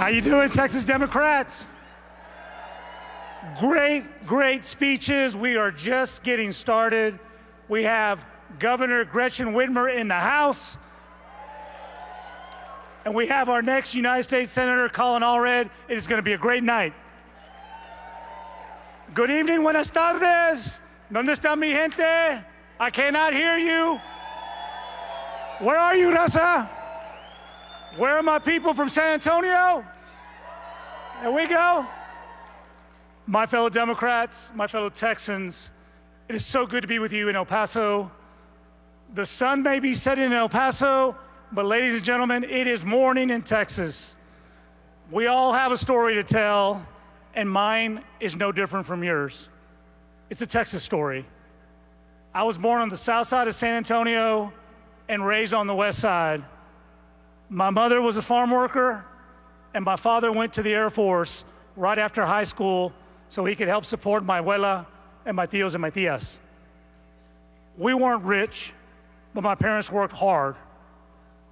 How you doing, Texas Democrats? Great speeches. We are just getting started. We have Governor Gretchen Whitmer in the House. And we have our next United States Senator, Colin Allred. It is going to be a great night. Good evening, buenas tardes. ¿Dónde está mi gente? I cannot hear you. Where are you, Raza? Where are my people from San Antonio? There we go. My fellow Democrats, my fellow Texans, it is so good to be with you in El Paso. The sun may be setting in El Paso, but ladies and gentlemen, it is morning in Texas. We all have a story to tell, and mine is no different from yours. It's a Texas story. I was born on the south side of San Antonio and raised on the west side. My mother was a farm worker, and my father went to the Air Force right after high school so he could help support my abuela and my tios and my tias. We weren't rich, but my parents worked hard,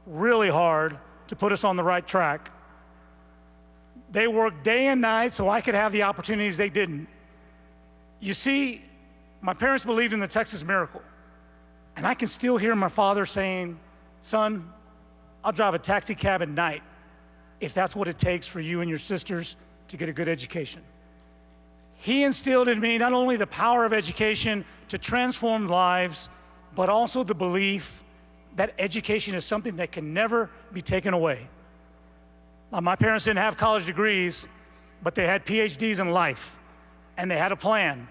really hard, to put us on the right track. They worked day and night so I could have the opportunities they didn't. You see, my parents believed in the Texas miracle, and I can still hear my father saying, "Son, I'll drive a taxi cab at night if that's what it takes for you and your sisters to get a good education." He instilled in me not only the power of education to transform lives, but also the belief that education is something that can never be taken away. Now, my parents didn't have college degrees, but they had PhDs in life, and they had a plan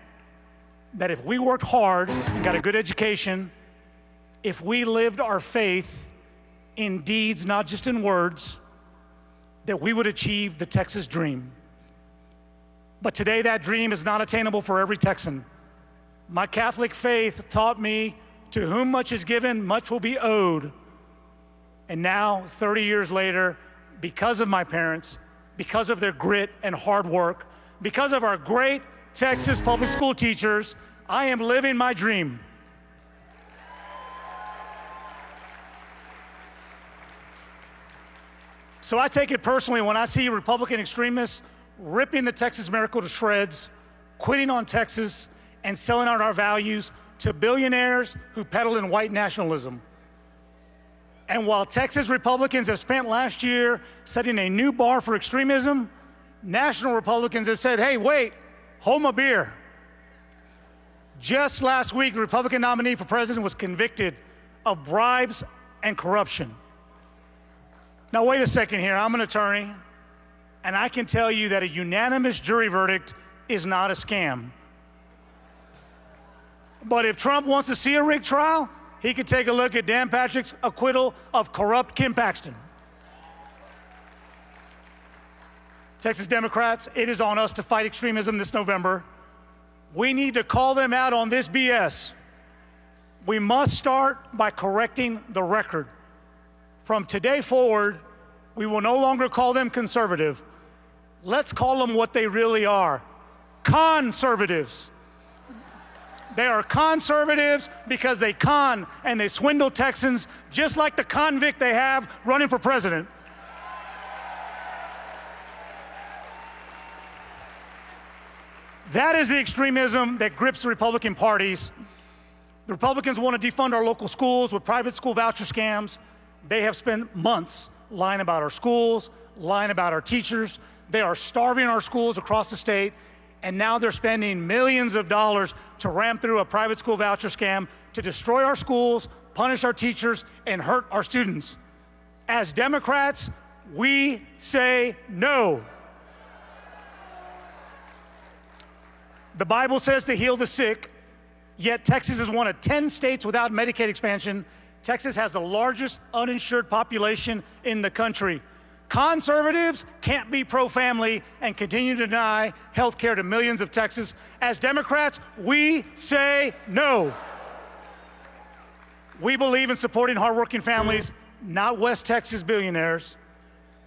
that if we worked hard and got a good education, if we lived our faith in deeds, not just in words, that we would achieve the Texas dream. But today that dream is not attainable for every Texan. My Catholic faith taught me, to whom much is given, much will be owed. And now, 30 years later, because of my parents, because of their grit and hard work, because of our great Texas public school teachers, I am living my dream. So I take it personally when I see Republican extremists ripping the Texas miracle to shreds, quitting on Texas, and selling out our values to billionaires who peddle in white nationalism. And while Texas Republicans have spent last year setting a new bar for extremism, national Republicans have said, "Hey, wait, hold my beer." Just last week, the Republican nominee for president was convicted of bribes and corruption. Now, wait a second here. I'm an attorney, and I can tell you that a unanimous jury verdict is not a scam. But if Trump wants to see a rigged trial, he could take a look at Dan Patrick's acquittal of corrupt Kim Paxton. Texas Democrats, it is on us to fight extremism this November. We need to call them out on this BS. We must start by correcting the record. From today forward, we will no longer call them conservative. Let's call them what they really are: conservatives. They are conservatives because they con and they swindle Texans, just like the convict they have running for president. That is the extremism that grips the Republican parties. The Republicans want to defund our local schools with private school voucher scams. They have spent months lying about our schools, lying about our teachers. They are starving our schools across the state, and now they're spending millions of dollars to ram through a private school voucher scam to destroy our schools, punish our teachers, and hurt our students. As Democrats, we say no. The Bible says to heal the sick, yet Texas is one of 10 states without Medicaid expansion. Texas has the largest uninsured population in the country. Conservatives can't be pro-family and continue to deny health care to millions of Texans. As Democrats, we say no. We believe in supporting hardworking families, not West Texas billionaires.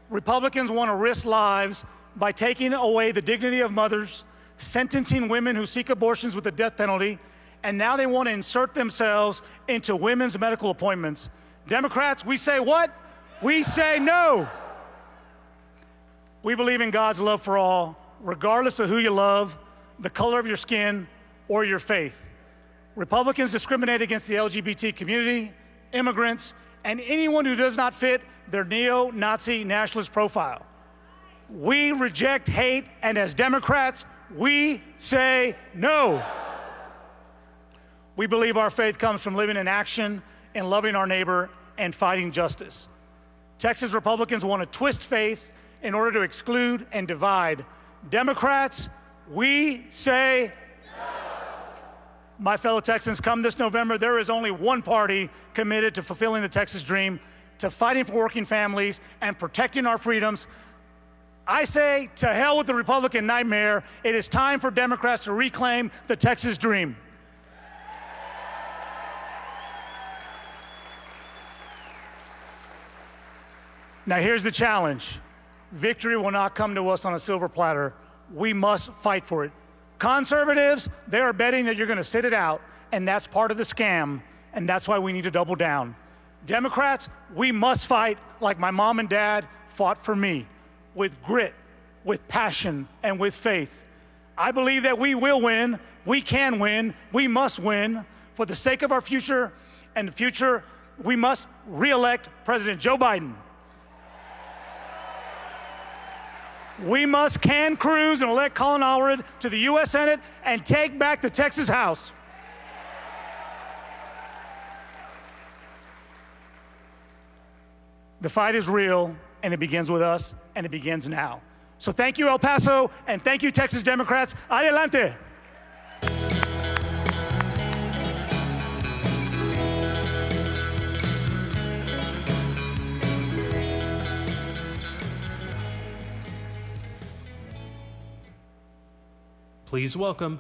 Republicans want to risk lives by taking away the dignity of mothers, sentencing women who seek abortions with the death penalty, and now they want to insert themselves into women's medical appointments. Democrats, we say what? We say no. We believe in God's love for all, regardless of who you love, the color of your skin, or your faith. Republicans discriminate against the LGBT community, immigrants, and anyone who does not fit their neo-Nazi nationalist profile. We reject hate, and as Democrats, we say no. We believe our faith comes from living in action and loving our neighbor and fighting justice. Texas Republicans want to twist faith in order to exclude and divide. Democrats, we say no. My fellow Texans, come this November, there is only one party committed to fulfilling the Texas dream, to fighting for working families and protecting our freedoms. I say, to hell with the Republican nightmare. It is time for Democrats to reclaim the Texas dream. Now here's the challenge. Victory will not come to us on a silver platter. We must fight for it. Conservatives, they are betting that you're going to sit it out, and that's part of the scam, and that's why we need to double down. Democrats, we must fight like my mom and dad fought for me, with grit, with passion, and with faith. I believe that we will win, we can win, we must win. For the sake of our future and the future, we must re-elect President Joe Biden. We must can Cruz and elect Colin Allred to the U.S. Senate and take back the Texas House. The fight is real, and it begins with us, and it begins now. So thank you, El Paso, and thank you, Texas Democrats. Adelante. Please welcome